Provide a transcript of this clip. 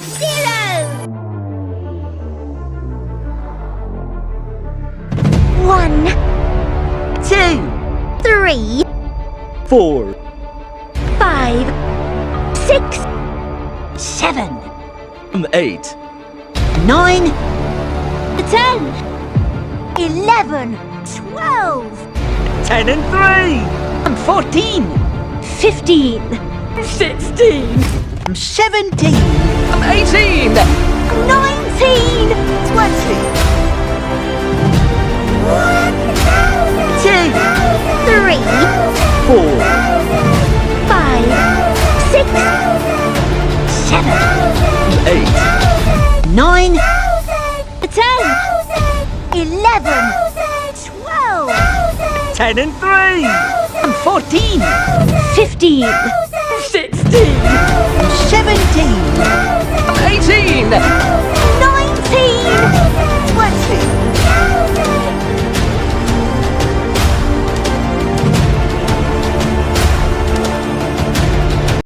0. 1, 2, 3, 4, 5, 6, 7, 8, 9, 10, 11, 12, 10 and 3, 14, 15, 16, 17, 18, 19, 20, 2, 3, 4, 5, 6, 7, 8, 9, 10, 11, 12, 10 and 3, 14, 15, 16, 17,